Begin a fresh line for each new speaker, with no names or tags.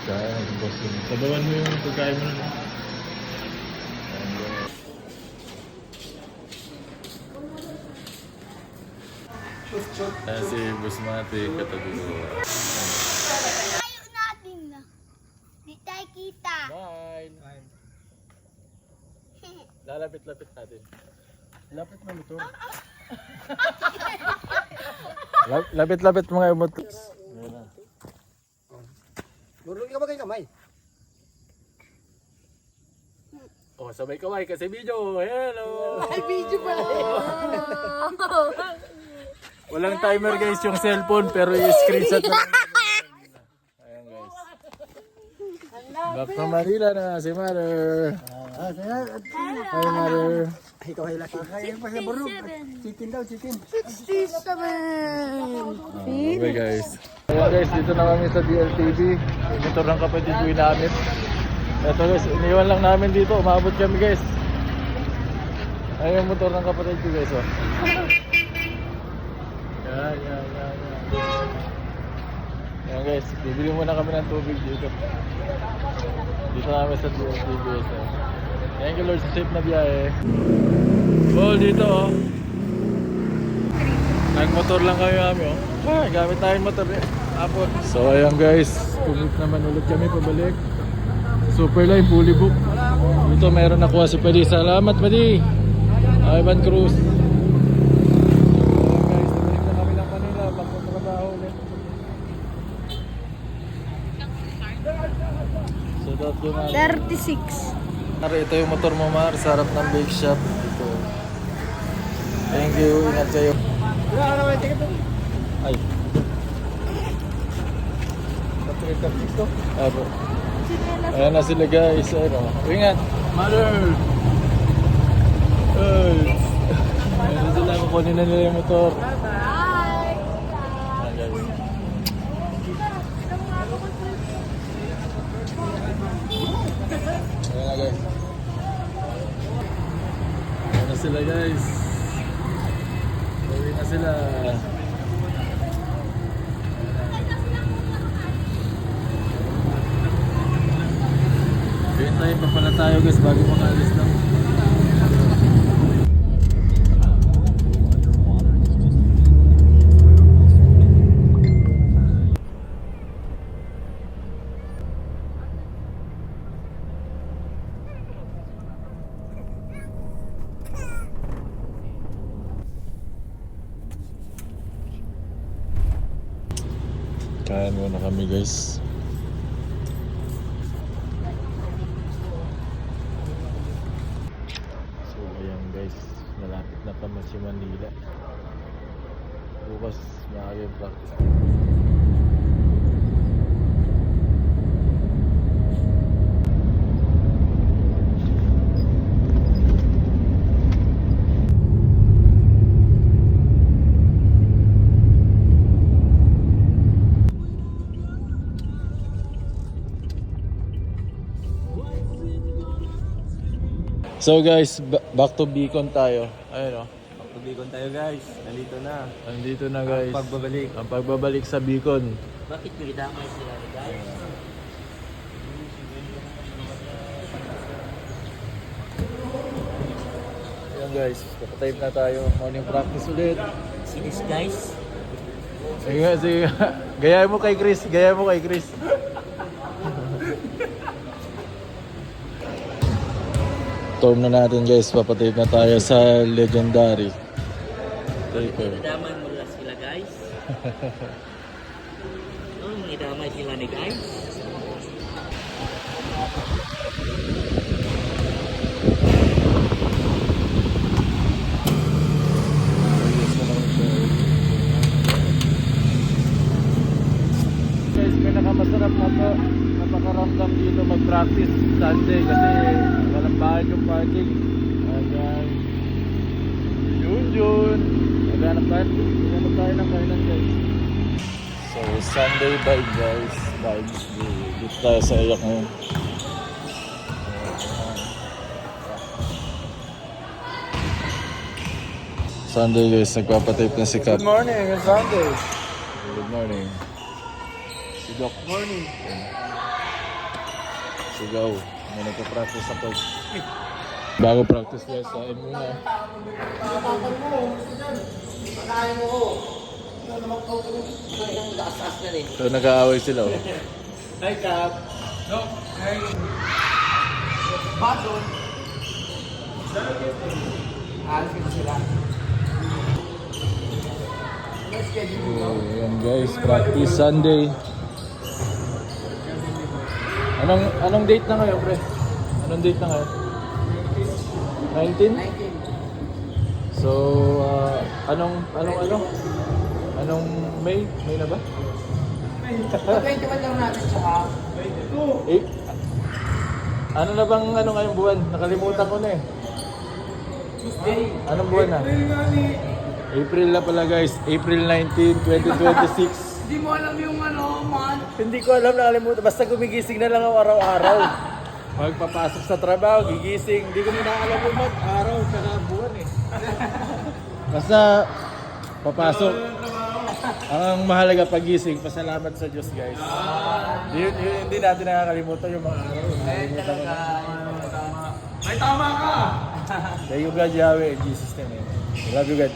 Kaya ng boss yun. Sabawan mo yung pagkain mo na. Ayan si Busmati, katagulo.
Tayo natin na. Di tayo kita.
Bye! Lalapit-lapit natin.
Lapit na motor.
Lapit-lapit mga motor. Ayan na.
Marunong ka ba kayo kamay?
Oh, sabay kaway kasi video. Hello!
Ay, video pala.
Walang timer guys yung cellphone pero i-screenshot na lang. Ayan guys. Back from Manila na si Mother. Hi Mother.
Ikaw ay laki. Kaya pa sa burog. Chicken daw, chicken.
67.
Okay guys. Ayan guys, dito na kami sa DLTV. Yung motor ng kapatid ko namin. Ito guys, iniwan lang namin dito. Umabot kami guys. Ayun yung motor ng kapatid ko guys. Oh. Yan. Yan guys, bibili muna kami ng tubig dito. Dito namin sa DLTV guys. Oh. Thank you Lord sa safe na biyahe. Oh, dito oh. Nagmotor lang kami oh. Gamit tayong motor eh. Apon. So ayan guys, kumit naman ulit kami pabalik. Superline, fully book. Dito meron nakuha si Padi. Salamat Padi. Ivan Cruz. Ayan guys, nabalik na kami ng Manila. Pagpatrabaho ulit. So that's yun natin.
36.
Ito yung motor mo Mar, sa harap ng bake shop. Dito. Thank you, ingat kayo. Ay. Apo. Ayan na sila guys. Ano? Ingat. Mother! Ay. Ayan na sila. Kukunin na nila yung motor.
Bye.
Ayan guys. Ayan na guys. Ayan na sila guys. Uwi na sila. Hintayin pa pala tayo guys bago makaalis na. Kain muna kami guys. So ayan guys, malapit na kami sa Manila. Bukas maaga yung practice. So guys, back to Bicon tayo. Ayun oh.
Pag-ikon tayo guys. Nandito na.
Nandito na guys.
Pagbabalik.
Ang pagbabalik sa Bicon.
Bakit nagdamay sila guys?
Ayan guys, kapatayip na tayo. Morning practice ulit.
Sinis guys.
Sige nga, sige nga. Gaya mo kay Chris, gaya mo kay Chris. Storm na natin guys, papatayip na tayo sa Legendary. Taper.
Nagdamay mo lang sila guys. Nagdamay sila ni guys.
Guys, pinakamasarap na to. Napakaramdam dito mag-practice Sunday kasi walang bahay yung parking. Ayan. Yun. Maghanap tayo ng kainan guys. So Sunday vibe guys. Vibes. Dito tayo sa iyak ngayon. Sunday guys, nagpapatape na si Kat.
Good morning, it's Sunday.
Good morning. Si Doc.
Morning.
Sigaw. May nagpa-practice ako. Bago practice guys, kain muna. So nag-aaway sila oh.
Hi, Kap. No. Hi. Baton. Alis ka sila.
Oh, yan guys, practice Sunday. Anong date na ngayon, pre? Anong date na ngayon? 19? So, anong May? May na ba?
21 lang natin tsaka.
Eh, ano na bang ngayong buwan? Nakalimutan ko na eh.
Tuesday.
Anong buwan na? April na pala guys. April 19, 2026.
Hindi mo alam yung month.
Hindi ko alam, nakalimutan. Basta gumigising na lang ako araw-araw. Magpapasok sa trabaho, gigising. Hindi ko na alam yung month, araw, tsaka buwan eh. Basta papasok. Ang mahalaga pagising, pasalamat sa Diyos guys. Hindi natin nakakalimutan yung mga araw. Nakalimutan ko na.
May tama ka!
Thank you God, Yahweh, in Jesus' name. Love you God.